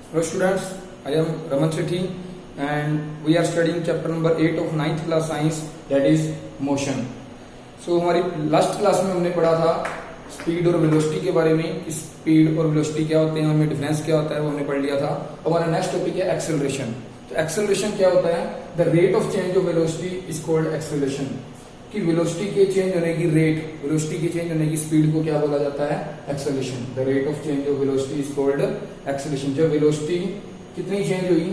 Hello students, I am Raman Sethi and we are studying chapter number 8 of 9th class science, that is motion. So हमारी last class में हमने पढ़ा था speed और velocity के बारे में कि स्पीड और वेलोसिटी क्या होते हैं, उनमें डिफरेंस क्या होता है, वो हमने पढ़ लिया था। हमारा नेक्स्ट टॉपिक है एक्सेलरेशन। तो एक्सेलरेशन क्या होता है? The rate of change of velocity is called acceleration. कि वेलोसिटी के चेंज होने की रेट, वेलोसिटी के चेंज होने की स्पीड को क्या बोला जाता है? Acceleration. The rate of change of velocity is called acceleration. जब वेलोसिटी कितनी चेंज हुई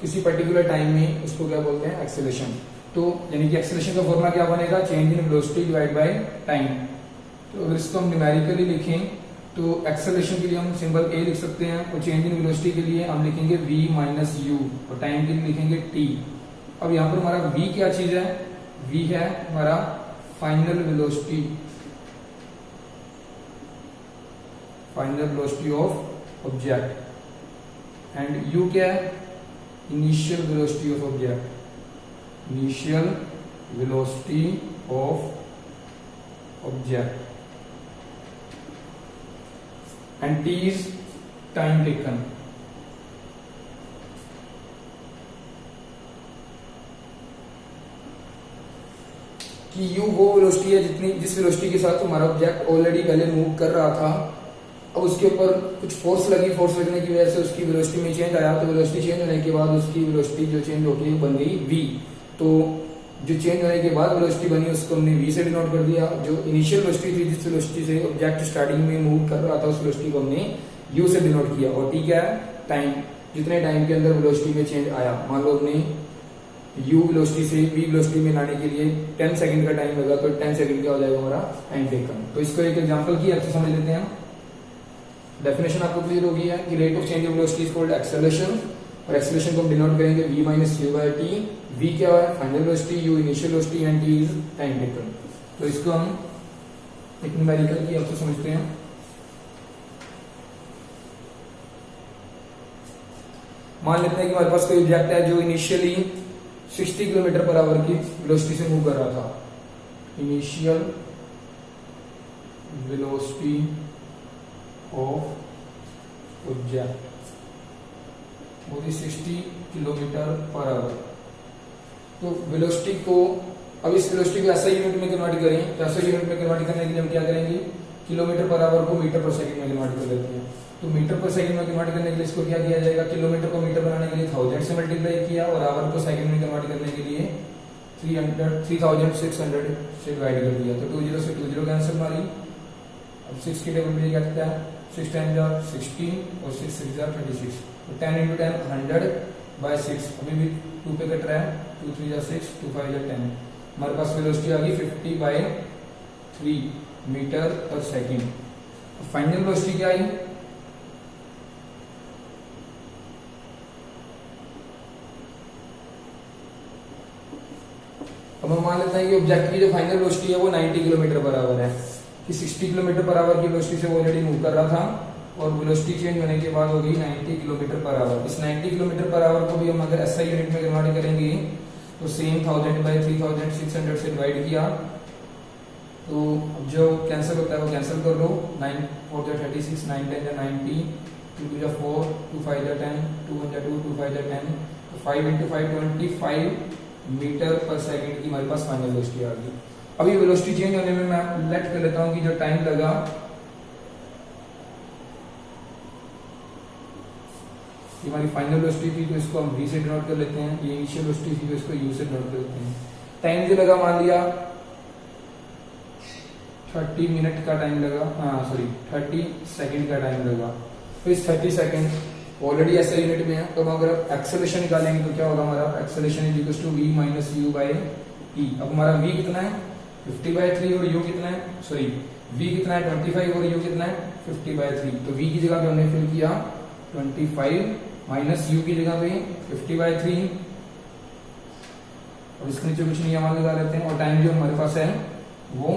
किसी पर्टिकुलर टाइम में, उसको क्या बोलते हैं? एक्सेलरेशन। तो यानी कि एक्सेलरेशन का फॉर्मूला क्या बनेगा? Change in velocity divide by time. तो अगर इसको हम न्यूमेरिकली लिखें तो एक्सेलरेशन के लिए हम सिंबल ए लिख सकते हैं और चेंज इन वेलोसिटी के लिए हम लिखेंगे v माइनस यू और टाइम के लिए लिखेंगे t। अब यहाँ पर हमारा v क्या चीज है? v है हमारा final velocity, final velocity of object, and u क्या है? Initial velocity of object, initial velocity of object, and t is time taken। कि u वो वेलोसिटी है जितनी जिस वेलोसिटी के साथ हमारा ऑब्जेक्ट ऑलरेडी पहले मूव कर रहा था। अब उसके ऊपर कुछ फोर्स लगी, फोर्स लगने की वजह से उसकी वेलोसिटी में चेंज आया। तो वेलोसिटी चेंज होने के बाद उसकी वेलोसिटी जो चेंज होगी बन गई v। तो जो चेंज होने के बाद वेलोसिटी बनी उसको हमने v से डिनोट कर दिया। जो इनिशियल वेलोसिटी थी, जिस वेलोसिटी से ऑब्जेक्ट स्टार्टिंग में मूव कर रहा था, उस वेलोसिटी को हमने u से डिनोट किया। और t क्या है? टाइम। जितने टाइम के अंदर वेलोसिटी में चेंज आया, मान लो हमने u वेलोसिटी से v वेलोसिटी में लाने के लिए 10 सेकंड का टाइम लगा, तो 10 सेकंड क्या हो जाएगा हमारा? Time taken. तो इसको एक एग्जांपल की हेल्प से समझ लेते हैं। डेफिनेशन आपको क्लियर हो गई है कि rate of change of velocity is called acceleration, और एक्सेलरेशन को हम डिनोट करेंगे v minus U by T. v क्या है? Final velocity, u initial velocity and t is time taken. तो इसको हम एक न्यूमेरिकल की हेल्प से समझते हैं। मान लेते हैं कि हमारे पास कोई ऑब्जेक्ट है जो इनिशियली 60 किलोमीटर पर आवर की वेलोसिटी से मूव कर रहा था। इनिशियल वेलोसिटी ऑफ ऑब्जेक्ट वो थी 60 किलोमीटर पर आवर। तो वेलोसिटी को, अब इस वेलोसिटी को ऐसा यूनिट में कन्वर्ट करें, तो ऐसा यूनिट में कन्वर्ट करने के लिए हम क्या करेंगे? किलोमीटर पर आवर को मीटर पर सेकंड में कन्वर्ट कर लेते हैं। तो मीटर पर सेकंड में कन्वर्ट करने के लिए इसको क्या किया जाएगा? किलोमीटर को मीटर बनाने के लिए 1000 से मल्टीप्लाई किया और आवर को सेकंड में कन्वर्ट करने के लिए 3600 से डिवाइड कर दिया। तो 20 से 20 कैंसिल मारी। अब 6 की टेबल में क्या करता है? 6 टाइम्स 16 और 6 6 36। तो 10 into 10 100 by 6। अभी भी 2 पे कट रहा है। 2 3 6, 2 5 10। हमारे पास वेलोसिटी आ गई 50/3 metre per second. Final velocity क्या आई? अब हम मान लेते हैं कि ऑब्जेक्ट की जो फाइनल वेलोसिटी है वो 90 किलोमीटर पर आवर है। कि 60 किलोमीटर पर आवर की वेलोसिटी से वो ऑलरेडी मूव कर रहा था और वेलोसिटी चेंज होने के बाद हो गई 90 किलोमीटर पर आवर। इस 90 किलोमीटर पर आवर को भी हम अगर ऐसा यूनिट में कन्वर्ट करेंगे तो सेम 1000/3600 से डिवाइड किया। तो अब जो कैंसिल होता है वो कैंसिल कर लो। 9 4 36, 9 10 90, 2 2 4, 2 5 10, 2 1 2, 2 5 10। तो 5 into 5 25 मीटर पर सेकंड की हमारे पास फाइनल वेलोसिटी आ गई। अभी वेलोसिटी चेंज होने में मैं लेट कर लेता हूं कि जो टाइम लगा ये हमारी फाइनल वेलोसिटी थी, तो इसको हम v से डिनोट कर लेते हैं। ये इनिशियल वेलोसिटी थी, तो इसको u से डिनोट कर लेते हैं। टाइम जो लगा मान लिया 30 मिनट का टाइम लगा, 30 सेकंड का टाइम लगा। तो इस 30 सेकंड ऑलरेडी ऐसा यूनिट में है। तो हम अगर एक्सेलरेशन निकालेंगे तो क्या होगा हमारा? Acceleration is equal to v minus U by T. अब हमारा v कितना है? 50/3 और u कितना है? v कितना है? 25 और u कितना है? 50/3। तो v की जगह पे हमने फिल किया 25 माइनस u की जगह पे 50/3 और इसके नीचे कुछ नियम लगा लेते हैं। और टाइम जो हमारे पास है वो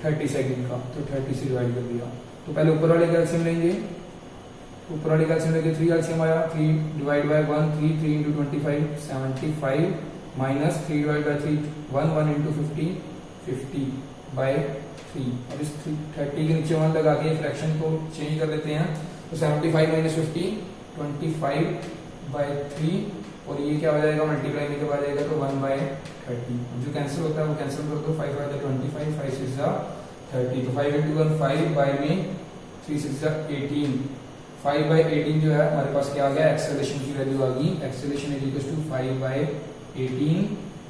30 सेकंड का, तो 30 से डिवाइड कर दिया। तो पहले ऊपर वाले का एलसीएम लेंगे। ऊपर वाले का एलसीएम लेके 3 एलसीएम आया। 3 divide by 1 3 into 25 75 minus 3 divide by 3 1 into 50 50/3। अब इस 30 के नीचे 1 लगा के फ्रैक्शन को चेंज कर लेते हैं। तो 75 माइनस 50 25/3 और ये क्या हो जाएगा, मल्टीप्लाई में जब आ जाएगा तो 1/30। जो कैंसिल होता है वो कैंसिल कर दो, 5 5 25, 5 6 30, तो 5 into 1 5 बाय में 3 6 18, 5/18 जो है हमारे पास क्या आ गया, एक्सेलरेशन की वैल्यू आ गई। Acceleration is equal to 5/18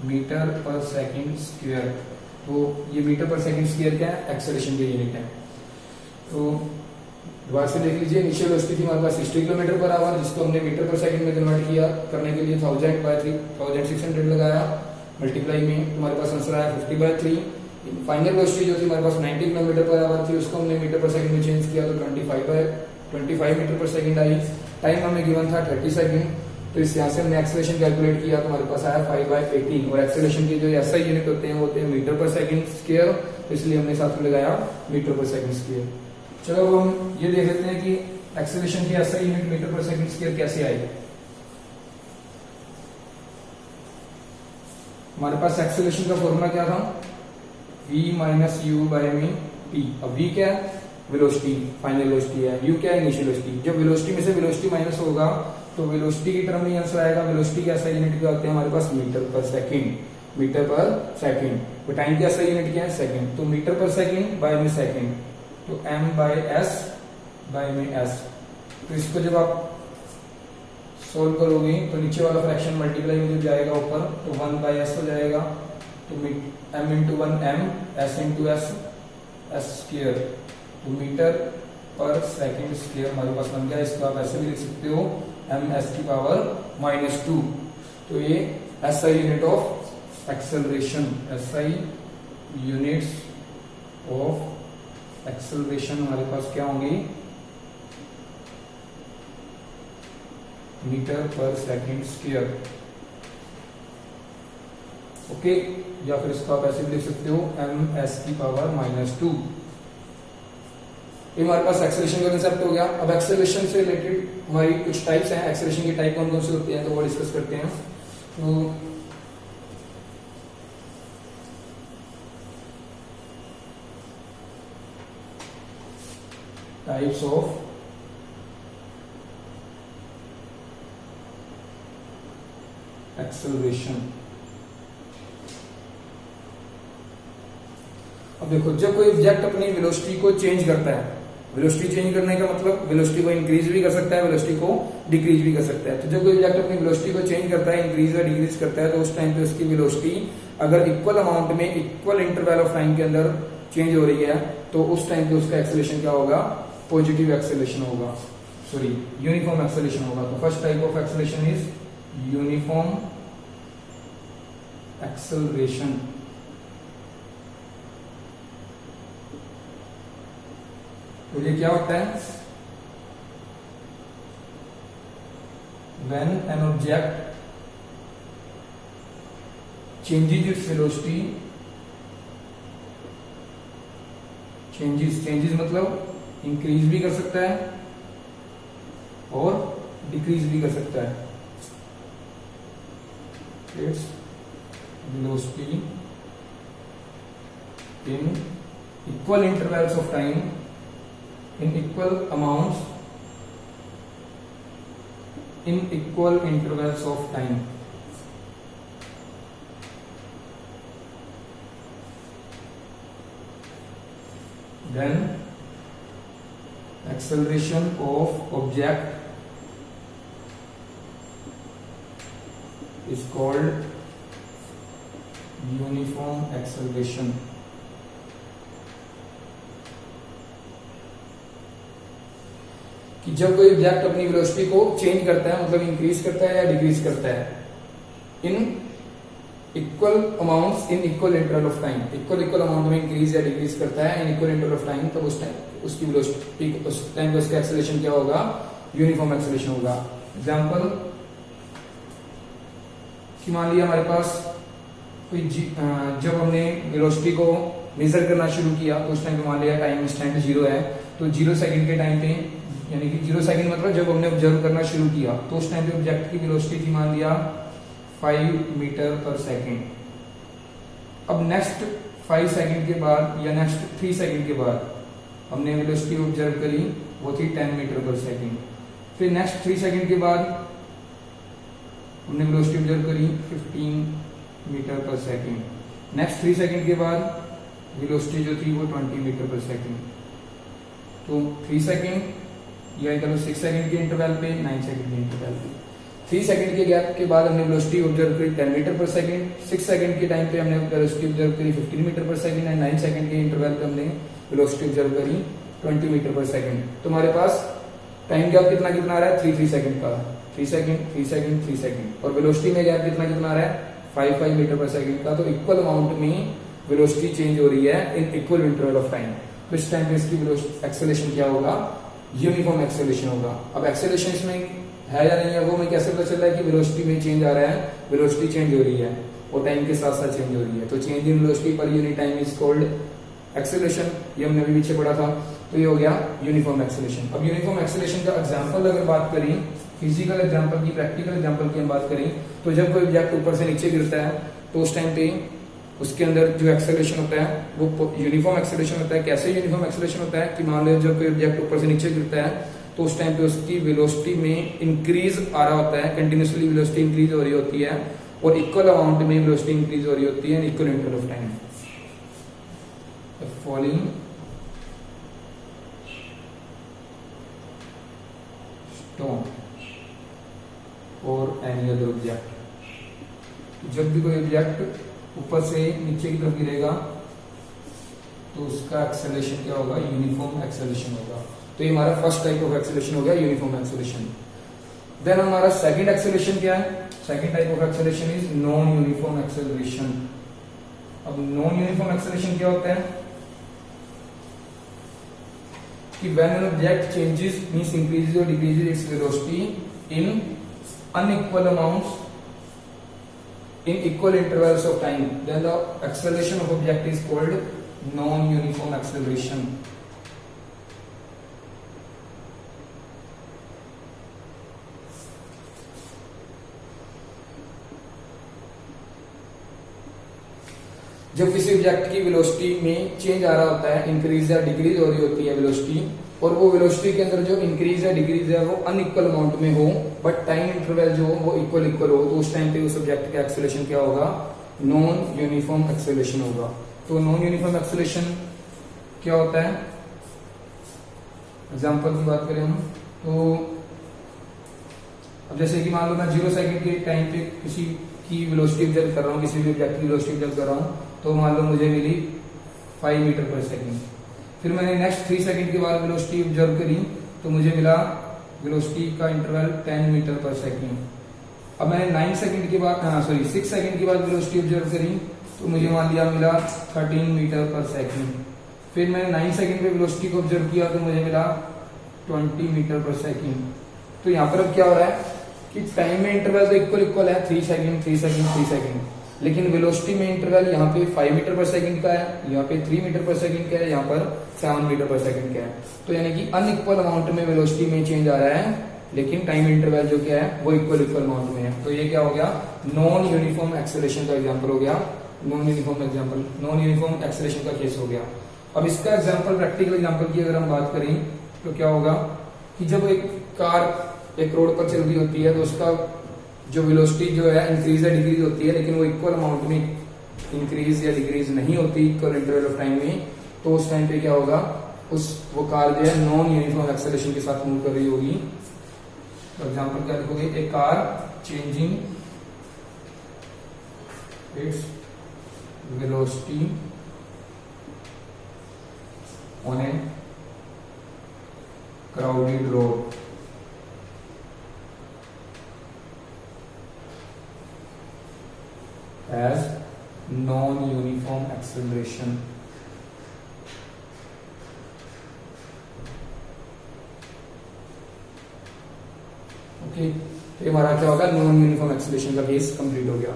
metre per second square. तो ये मीटर पर सेकंड स्क्वायर क्या है, एक्सेलरेशन की यूनिट है। तो दोबारा से देख लीजिए, इनिशियल वेलोसिटी थी हमारे पास 60 किलोमीटर पर आवर, जिसको हमने मीटर पर सेकंड में कन्वर्ट किया। करने के लिए 1000/3600 लगाया, मल्टीप्लाई में हमारे पास आंसर आया 50/3। फाइनल वेलोसिटी जो थी हमारे पास 90 किलोमीटर पर आवर थी, उसको हमने मीटर पर सेकंड में चेंज किया तो 25 मीटर पर सेकंड आई। टाइम हमें गिवन था 30 सेकंड, तो इस यहाँ से हमने एक्सेलरेशन कैलकुलेट किया तो हमारे पास आया 5/18। और एक्सेलरेशन के जो एसआई यूनिट होते हैं वो होते हैं मीटर पर सेकंड स्क्वायर, तो इसलिए हमने साथ में लगाया मीटर पर सेकंड स्क्वायर। चलो अब हम ये देख लेते हैं कि एक्सेलरेशन की SI unit metre per second square कैसे आई। हमारे पास एक्सेलरेशन का फॉर्मूला क्या था, v माइनस u बाय में t। अब v क्या है, वेलोसिटी, फाइनल वेलोसिटी है, u क्या है, इनिशियल वेलोसिटी। जब वेलोसिटी में से वेलोसिटी माइनस होगा तो वेलोसिटी की टर्म में आंसर आएगा। वेलोसिटी की एसआई यूनिट क्या होते हैं हमारे पास, metre per second, metre per second. तो टाइम की एसआई यूनिट क्या है, सेकंड, तो मीटर पर सेकंड बाय में सेकंड, तो m/s बाय में s। तो इसको जब आप सोल्व करोगे तो नीचे वाला फ्रैक्शन मल्टीप्लाई में जब जाएगा ऊपर तो 1/s हो जाएगा, तो m into 1 m, s into s, s square, तो मीटर पर सेकंड स्क्वायर हमारे पास बन गया। इसको आप ऐसे भी लिख सकते हो ms की पावर -2। तो ये SI unit of acceleration, SI units of acceleration हमारे पास क्या होंगी, metre per second square. Okay, या फिर इसको आप ऐसे भी लिख सकते हो ms की पावर -2। ये हमारे पास एक्सेलरेशन का कंसेप्ट हो गया। अब एक्सेलरेशन से रिलेटेड हमारी कुछ टाइप्स हैं, एक्सेलरेशन की टाइप कौन कौन से होते हैं तो वो डिस्कस करते हैं। तो टाइप्स ऑफ एक्सेलरेशन। अब देखो, जब कोई ऑब्जेक्ट अपनी वेलोसिटी को चेंज करता है, वेलोसिटी चेंज करने का मतलब वेलोसिटी को इंक्रीज भी कर सकता है, वेलोसिटी को डिक्रीज भी कर सकता है। तो जब कोई ऑब्जेक्ट अपनी वेलोसिटी को चेंज करता है, इंक्रीज या डिक्रीज करता है, तो उस टाइम पे उसकी वेलोसिटी अगर इक्वल अमाउंट में इक्वल इंटरवल ऑफ टाइम के अंदर चेंज हो रही है तो उस टाइम पे उसका एक्सेलरेशन क्या होगा, पॉजिटिव एक्सेलरेशन होगा, सॉरी यूनिफॉर्म एक्सेलरेशन होगा। तो first type of acceleration is uniform acceleration. तो ये क्या होता है, when an object changes its velocity, changes मतलब इंक्रीज भी कर सकता है और डिक्रीज भी कर सकता है। Its velocity in equal intervals of time, in equal amounts, in equal intervals of time. Then acceleration of object is called uniform acceleration. कि जब कोई ऑब्जेक्ट अपनी वेलोसिटी को चेंज करता है, मतलब इंक्रीज करता है या डिक्रीज करता है, in equal amounts in equal interval of time, equal amount में इंक्रीज या डिक्रीज करता है in equal interval of time, तब उस टाइम उसकी वेलोसिटी, उस टाइम पे उसका एक्सेलरेशन क्या होगा, यूनिफॉर्म एक्सेलरेशन होगा। एग्जांपल कि मान लिया हमारे पास कोई जब हमने वेलोसिटी को मेजर करना शुरू किया तो उस टाइम पे मान लिया टाइम इंस्टेंट 0 है, तो 0 सेकंड के टाइम पे, यानी कि 0 सेकंड मतलब जब हमने ऑब्जर्व करना शुरू किया तो उस टाइम पे ऑब्जेक्ट की वेलोसिटी थी मान लिया 5 मीटर पर सेकंड। अब नेक्स्ट 5 सेकंड के बाद या नेक्स्ट 3 सेकंड के बाद हमने वेलोसिटी ऑब्जर्व करी, वो थी 10 मीटर पर सेकंड। फिर नेक्स्ट 3 सेकंड के बाद हमने वेलोसिटी ऑब्जर्व करी 15 metre per second. Next 3 second के बाद वेलोसिटी जो थी वो 20 मीटर पर सेकंड। तो 3 सेकंड या करो 6 सेकंड के इंटरवल पे, 9 सेकंड के इंटरवल पे। 3 सेकंड के गैप के बाद हमने वेलोसिटी ऑब्जर्व करी 10 मीटर पर सेकंड। 6 सेकंड के टाइम पे हमने वेलोसिटी ऑब्जर्व करी 15 metre per second and 9 second के इंटरवल पे हमने वेलोसिटी ऑब्जर्व करी 20 मीटर पर सेकंड। तो हमारे पास टाइम गैप कितना कितना आ रहा है 3 सेकंड का, 3 सेकंड 3 सेकंड 3 सेकंड। और वेलोसिटी में गैप कितना कितना आ रहा है 5 मीटर पर सेकंड का। तो इक्वल अमाउंट में वेलोसिटी चेंज हो रही है in equal interval of time. तो इस टाइम पे इसकी एक्सेलरेशन क्या होगा, यूनिफॉर्म एक्सेलरेशन होगा। अब एक्सेलरेशन इसमें है या नहीं है वो मैं कैसे पता चल रहा है कि वेलोसिटी में चेंज आ रहा है, वेलोसिटी चेंज हो रही है और टाइम के साथ साथ चेंज हो रही है। तो change in velocity per unit time is called acceleration. ये हमने अभी पीछे पढ़ा था। तो ये हो गया यूनिफॉर्म एक्सेलरेशन। अब यूनिफॉर्म एक्सेलरेशन का एग्जांपल अगर बात करें, फिजिकल एग्जांपल की, प्रैक्टिकल एग्जांपल की हम बात करें, तो जब कोई ऑब्जेक्ट ऊपर से नीचे गिरता है तो उस टाइम पे उसके अंदर जो एक्सेलरेशन होता है वो यूनिफॉर्म एक्सेलरेशन होता है। कैसे यूनिफॉर्म एक्सेलरेशन होता है कि मान लो जब कोई ऑब्जेक्ट ऊपर से नीचे गिरता है तो उस टाइम पे उसकी वेलोसिटी में इंक्रीज आ रहा होता है, कंटिन्यूसली वेलोसिटी इंक्रीज हो रही होती है और इक्वल अमाउंट में वेलोसिटी इंक्रीज हो रही होती है in equal interval of time. Falling stone और एनी अदर ऑब्जेक्ट, जब भी कोई ऑब्जेक्ट ऊपर से नीचे की तरफ गिरेगा तो उसका एक्सेलरेशन क्या होगा, यूनिफॉर्म एक्सेलरेशन होगा। तो ये हमारा फर्स्ट टाइप ऑफ एक्सेलरेशन हो गया, यूनिफॉर्म एक्सेलरेशन। देन हमारा सेकंड एक्सेलरेशन क्या है, second type of acceleration is non uniform acceleration. अब नॉन यूनिफॉर्म एक्सेलरेशन क्या होता है कि when an object changes means increases और decreases its velocity in unequal amounts in equal intervals of time, then the acceleration of object is called non-uniform acceleration. जब किसी object की velocity में change आ रहा होता है, इंक्रीज या डिक्रीज हो रही होती है वेलोसिटी, और वो वेलोसिटी के अंदर जो इंक्रीज या डिक्रीज है वो अनइक्वल अमाउंट में हो बट टाइम इंटरवल जो हो वो इक्वल हो, तो उस टाइम पे उस ऑब्जेक्ट का एक्सेलरेशन क्या होगा, नॉन यूनिफॉर्म एक्सेलरेशन होगा। तो नॉन यूनिफॉर्म एक्सेलरेशन क्या होता है, एग्जांपल की बात करें हम तो अब जैसे कि मान लो मैं 0 सेकंड के टाइम पे किसी की वेलोसिटी ऑब्जर्व कर रहा हूँ, किसी भी ऑब्जेक्ट की वेलोसिटी ऑब्जर्व कर रहा हूँ, तो मान लो मुझे मिली 5 मीटर पर सेकंड। फिर मैंने नेक्स्ट 3 सेकंड के बाद वेलोसिटी ऑब्जर्व करी तो मुझे मिला वेलोसिटी का इंटरवल 10 मीटर पर सेकंड। अब मैंने 6 सेकंड के बाद वेलोसिटी ऑब्जर्व करी तो मुझे मान लिया मिला 13 मीटर पर सेकंड। फिर मैंने 9 सेकंड पे वेलोसिटी को ऑब्जर्व किया तो मुझे मिला 20 मीटर पर सेकंड। तो यहाँ पर अब क्या हो रहा है कि टाइम में इंटरवल तो इक्वल है 3 सेकंड 3 सेकंड 3 सेकंड, लेकिन वेलोसिटी में इंटरवल यहाँ पे 5 मीटर पर सेकंड का है, यहाँ पे 3 मीटर पर सेकंड का है, यहाँ पर 7 मीटर पर सेकंड का है। तो यानी कि अनइक्वल अमाउंट में वेलोसिटी में चेंज आ रहा है, लेकिन टाइम इंटरवल जो क्या है वो इक्वल अमाउंट में है। तो ये क्या हो गया, नॉन यूनिफॉर्म एक्सेलरेशन का एग्जाम्पल हो गया, नॉन यूनिफॉर्म एक्सेलरेशन का केस हो गया। अब इसका एग्जाम्पल, प्रैक्टिकल एग्जाम्पल की अगर हम बात करें तो क्या होगा कि जब एक कार एक रोड पर चल रही होती है तो उसका जो वेलोसिटी जो है इंक्रीज या डिक्रीज होती है, लेकिन वो इक्वल अमाउंट में इंक्रीज या डिक्रीज नहीं होती इक्वल इंटरवल ऑफ टाइम में, तो उस टाइम पे क्या होगा, वो कार जो है नॉन यूनिफॉर्म एक्सेलरेशन के साथ मूव कर रही होगी। फॉर एग्जाम्पल क्या लिखोगे, a car changing its velocity on a crowded road as non-uniform acceleration. Okay, तो ये हमारा क्या होगा, नॉन यूनिफॉर्म एक्सेलरेशन का केस कंप्लीट हो गया।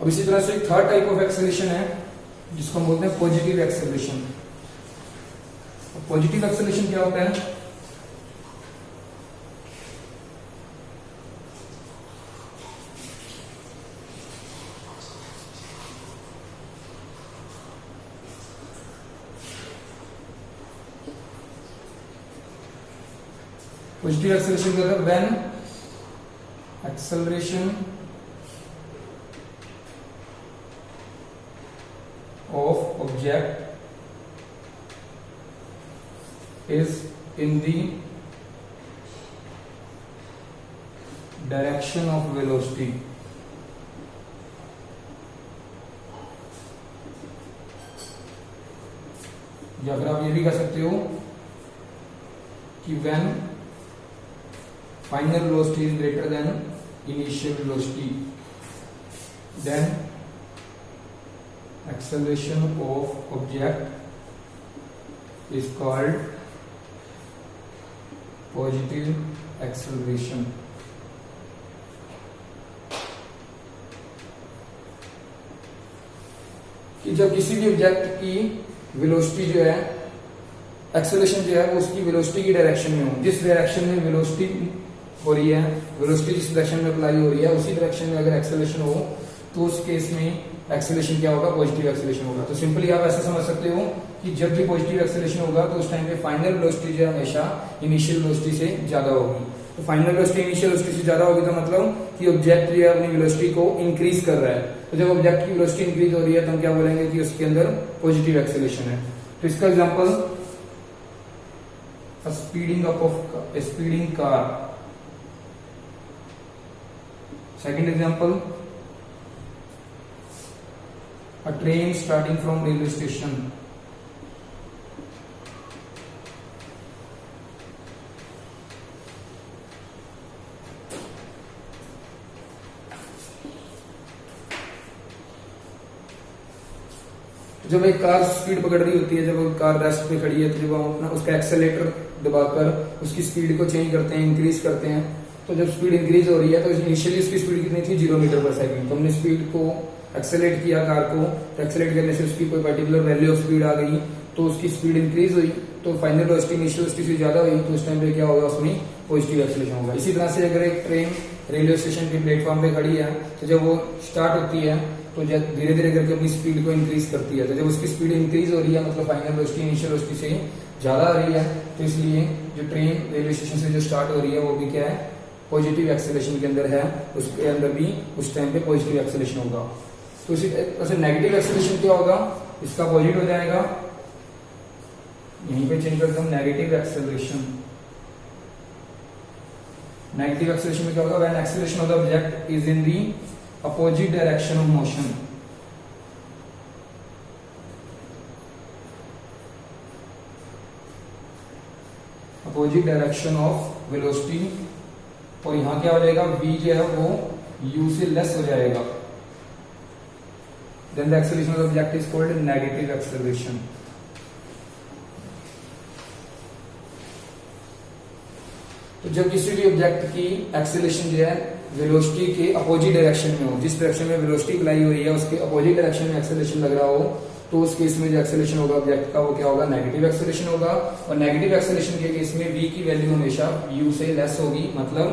अब इसी तरह से एक थर्ड टाइप ऑफ एक्सेलरेशन है जिसको हम बोलते हैं पॉजिटिव एक्सेलरेशन। पॉजिटिव एक्सेलरेशन क्या होता है, पॉजिटिव एक्सेलरेशन क्या होता है? When acceleration of object is in the direction of velocity. या अगर आप ये भी कह सकते हो कि when final velocity is greater than initial velocity then acceleration of object is called positive acceleration. कि जब किसी भी ऑब्जेक्ट की वेलोसिटी जो है, एक्सेलरेशन जो है वो उसकी वेलोसिटी की डायरेक्शन में हो, जिस डायरेक्शन में वेलोसिटी हो रही है, वेलोसिटी जिस डायरेक्शन में अप्लाई हो रही है उसी डायरेक्शन में अगर एक्सेलरेशन हो तो उस केस में एक्सेलरेशन क्या होगा? पॉजिटिव एक्सेलरेशन होगा। तो सिंपली आप ऐसा समझ सकते हो कि जब भी पॉजिटिव एक्सेलरेशन होगा तो उस टाइम पे फाइनल वेलोसिटी जो है हमेशा इनिशियल वेलोसिटी से ज्यादा होगी। तो फाइनल वेलोसिटी इनिशियल वेलोसिटी से ज्यादा होगी तो मतलब कि ऑब्जेक्ट जो है अपनी वेलोसिटी को इंक्रीज कर रहा है। तो जब ऑब्जेक्ट की वेलोसिटी इंक्रीज हो रही है तो हम क्या बोलेंगे कि उसके अंदर पॉजिटिव एक्सेलरेशन है। तो इसका example speeding up of speeding car. Second example a train starting from railway station। जब एक कार स्पीड पकड़ रही होती है, जब कार रेस्ट पे खड़ी है तो जब हम अपना उसका एक्सेलेरेटर दबाकर उसकी स्पीड को चेंज करते हैं, इंक्रीज करते हैं, तो जब स्पीड इंक्रीज हो रही है तो इनिशियली उसकी स्पीड कितनी थी? 0 मीटर पर सेकंड। तो हमने स्पीड को एक्सेलेरेट किया कार को, तो एक्सेलेरेट करने से उसकी कोई पर्टिकुलर वैल्यू ऑफ स्पीड आ गई तो उसकी स्पीड इंक्रीज हुई, तो फाइनल वेलोसिटी इनिशियल वेलोसिटी से ज्यादा हुई तो उस टाइम पे क्या होगा? उसमें पॉजिटिव एक्सेलरेशन होगा। इसी तरह से अगर एक ट्रेन रेलवे स्टेशन के प्लेटफॉर्म पे खड़ी है तो जब वो स्टार्ट होती है तो धीरे धीरे करके अपनी स्पीड को इंक्रीज करती है। तो जब उसकी स्पीड इंक्रीज हो रही है मतलब फाइनल वेलोसिटी इनिशियल वेलोसिटी से ज्यादा आ रही है, तो इसलिए जो ट्रेन रेलवे स्टेशन से जो स्टार्ट हो रही है वो भी क्या है? पॉजिटिव एक्सेलरेशन के अंदर है, उसके अंदर भी उस टाइम पे पॉजिटिव एक्सेलरेशन होगा। तो इसी तरह से नेगेटिव एक्सेलरेशन क्या होगा? इसका अपोजिट हो जाएगा, यहीं पे चेंज करता हूं, नेगेटिव एक्सेलरेशन। नेगेटिव एक्सेलरेशन में क्या होगा? When acceleration of the object is in the opposite direction of motion. Opposite direction of velocity, और यहां क्या हो जाएगा? v जो है वो u से लेस हो जाएगा। Then the acceleration of the object is called negative acceleration। तो जब किसी भी ऑब्जेक्ट की एक्सेलरेशन जो है वेलोसिटी के अपोजिट डायरेक्शन में हो, जिस डायरेक्शन में वेलोसिटी अप्लाई हो रही है उसके अपोजिट डायरेक्शन में एक्सेलरेशन लग रहा हो, तो उस केस में जो एक्सेलरेशन होगा ऑब्जेक्ट का वो क्या होगा? नेगेटिव एक्सेलरेशन होगा। और नेगेटिव एक्सेलरेशन के केस में v की वैल्यू हमेशा u से लेस होगी, मतलब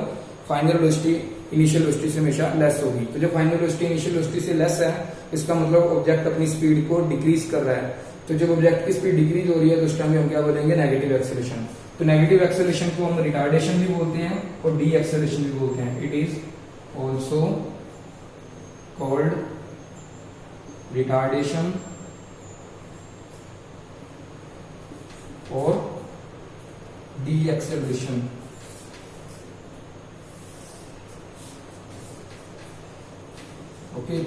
फाइनल वेलोसिटी इनिशियल वेलोसिटी से हमेशा लेस होगी। तो जब फाइनल वेलोसिटी इनिशियल वेलोसिटी से लेस है इसका मतलब ऑब्जेक्ट अपनी स्पीड को डिक्रीज कर रहा है। तो जब ऑब्जेक्ट की स्पीड डिक्रीज हो रही है तो उस टाइम में हम क्या बोलेंगे? Negative acceleration. तो नेगेटिव एक्सेलरेशन को हम रिटार्डेशन भी बोलते हैं और डी एक्सेलरेशन भी बोलते हैं। It is also called retardation और डी एक्सेलरेशन। ओके,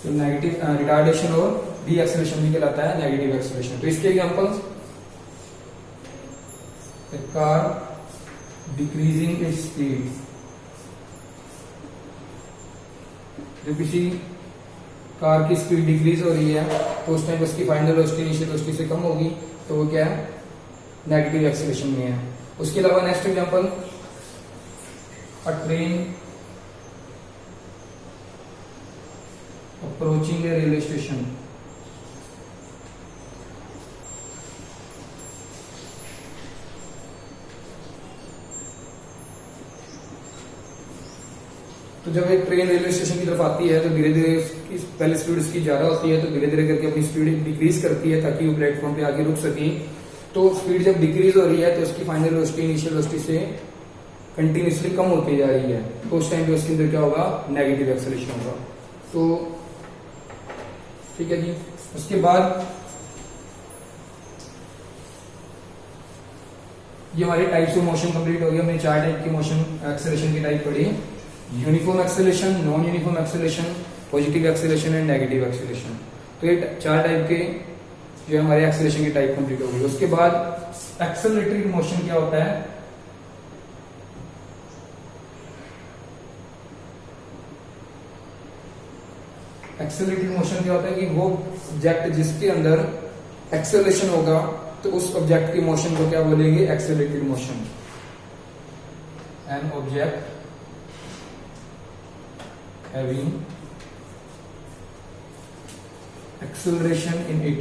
तो नेगेटिव रिटार्डेशन और डी एक्सेलरेशन भी कहलाता है नेगेटिव एक्सेलरेशन। तो इसके examples, car decreasing its speed, जब किसी कार की स्पीड डिक्रीज हो रही है तो उस टाइम उसकी फाइनल वेलोसिटी इनिशियल वेलोसिटी से कम होगी, तो वो क्या है? नेगेटिव एक्सेलरेशन में है। उसके अलावा नेक्स्ट एग्जांपल, अ ट्रेन अप्रोचिंग ए रेलवे स्टेशन। तो जब एक ट्रेन रेलवे स्टेशन की तरफ आती है तो धीरे धीरे पहले स्पीड उसकी ज्यादा होती है, तो धीरे धीरे करके अपनी स्पीड डिक्रीज करती है ताकि वो प्लेटफॉर्म पे आके रुक सके। तो स्पीड जब डिक्रीज हो रही है तो उसकी फाइनल वेलोसिटी इनिशियल वेलोसिटी से कंटिन्यूसली कम होती जा रही है, तो उस टाइम पे उसके अंदर क्या होगा, नेगेटिव एक्सेलरेशन होगा। तो ठीक है जी। उसके बाद ये हमारे टाइप्स ऑफ मोशन कंप्लीट हो गया। हमने 4 टाइप की मोशन एक्सेलरेशन की टाइप पढ़ी, uniform acceleration, non uniform acceleration, positive acceleration and negative acceleration. तो ये 4 टाइप के जो हमारे एक्सेलरेशन की टाइप कंप्लीट हो गई। उसके बाद एक्सेलरेटरी मोशन क्या होता है, एक्सेलरेटरी मोशन क्या होता है कि वो ऑब्जेक्ट जिसके अंदर एक्सेलरेशन होगा तो उस ऑब्जेक्ट की मोशन को क्या बोलेंगे, accelerated motion. An object having acceleration in it,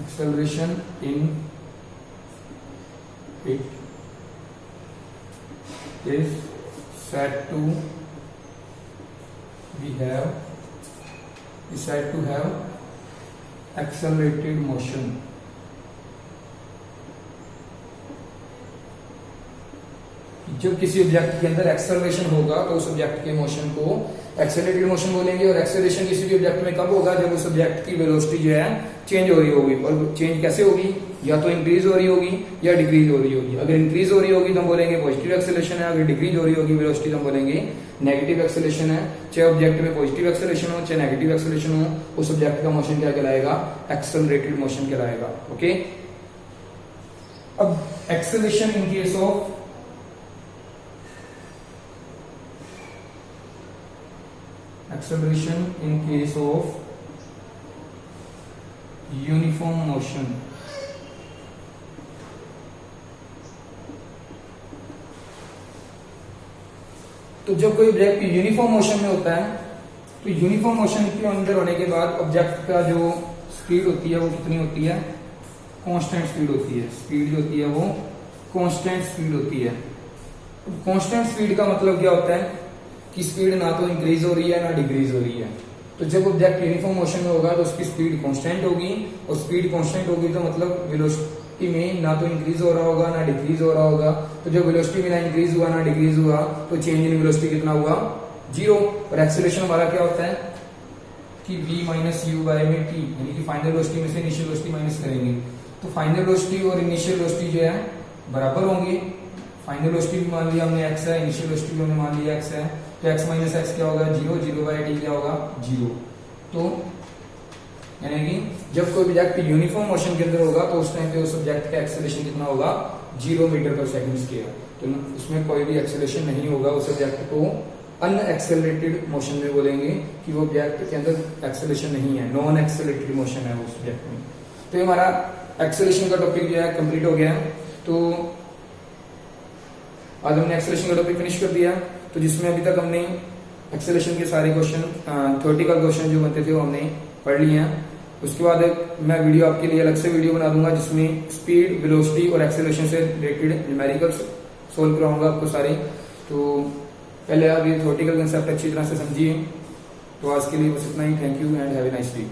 acceleration in it is said to have accelerated motion। जब किसी ऑब्जेक्ट के अंदर एक्सेलरेशन होगा तो उस ऑब्जेक्ट के मोशन को एक्सेलरेटेड मोशन बोलेंगे। और एक्सेलरेशन किसी भी ऑब्जेक्ट में कब होगा, जब उस ऑब्जेक्ट की वेलोसिटी जो है चेंज हो रही होगी। और चेंज कैसे होगी, या तो इंक्रीज हो रही होगी या डिक्रीज हो रही होगी। अगर इंक्रीज हो रही होगी तो हम बोलेंगे पॉजिटिव एक्सेलरेशन है, अगर डिक्रीज हो रही होगी वेलोसिटी तो हम बोलेंगे नेगेटिव एक्सेलरेशन है। चाहे ऑब्जेक्ट में पॉजिटिव एक्सेलरेशन हो चाहे नेगेटिव एक्सेलरेशन हो, उस ऑब्जेक्ट का मोशन क्या कहलाएगा, एक्सेलरेटेड मोशन कहलाएगा। ओके, अब acceleration in case of acceleration in case of uniform motion। तो जब कोई ऑब्जेक्ट यूनिफॉर्म मोशन में होता है तो यूनिफॉर्म मोशन के अंदर होने के बाद ऑब्जेक्ट का जो स्पीड होती है वो कितनी होती है, कांस्टेंट स्पीड होती है। स्पीड जो होती है वो कांस्टेंट स्पीड होती है। कांस्टेंट स्पीड का मतलब क्या होता है कि स्पीड ना तो इंक्रीज हो रही है ना डिक्रीज हो रही है। तो जब ऑब्जेक्ट यूनिफॉर्म मोशन में होगा तो उसकी स्पीड कांस्टेंट होगी, और स्पीड कांस्टेंट होगी तो मतलब वेलोसिटी में ना तो इंक्रीज हो रहा होगा ना डिक्रीज हो रहा होगा। तो जब वेलोसिटी में ना इंक्रीज हुआ ना डिक्रीज हुआ तो चेंज इन वेलोसिटी कितना हुआ, 0। और एक्सेलरेशन हमारा क्या होता है कि v माइनस यू बाय में t, यानी कि फाइनल वेलोसिटी में से इनिशियल वेलोसिटी माइनस करेंगे तो फाइनल वेलोसिटी और इनिशियल वेलोसिटी जो है बराबर होंगे। फाइनल वेलोसिटी भी मान लिया हमने x है, इनिशियल वेलोसिटी भी हमने मान लिया x है, तो x माइनस एक्स क्या होगा 0, 0 बाय t क्या होगा 0। तो यानी कि जब कोई ऑब्जेक्ट यूनिफॉर्म मोशन के अंदर होगा तो उस टाइम पे उस ऑब्जेक्ट का एक्सेलरेशन कितना होगा, 0 मीटर पर सेकंड स्क्वायर। तो उसमें कोई भी एक्सेलरेशन नहीं होगा। उस ऑब्जेक्ट को अनएक्सेलरेटेड मोशन में बोलेंगे कि वो ऑब्जेक्ट के अंदर एक्सेलरेशन नहीं है, नॉन एक्सेलरेटेड मोशन है उस ऑब्जेक्ट में। तो ये हमारा एक्सेलरेशन का टॉपिक जो है कंप्लीट हो गया। तो आज हमने एक्सेलरेशन का टॉपिक फिनिश कर दिया। तो जिसमें अभी तक हमने एक्सेलरेशन के सारे क्वेश्चन, थ्योरेटिकल क्वेश्चन जो बनते थे वो हमने पढ़ लिए हैं। उसके बाद मैं वीडियो आपके लिए अलग से वीडियो बना दूंगा जिसमें स्पीड, वेलोसिटी और एक्सेलरेशन से रिलेटेड न्यूमेरिकल्स सोल्व कराऊंगा आपको सारे। तो पहले आप ये थ्योरेटिकल कंसेप्ट अच्छी तरह से समझिए। तो आज के लिए बस इतना ही। Thank you and have a nice day.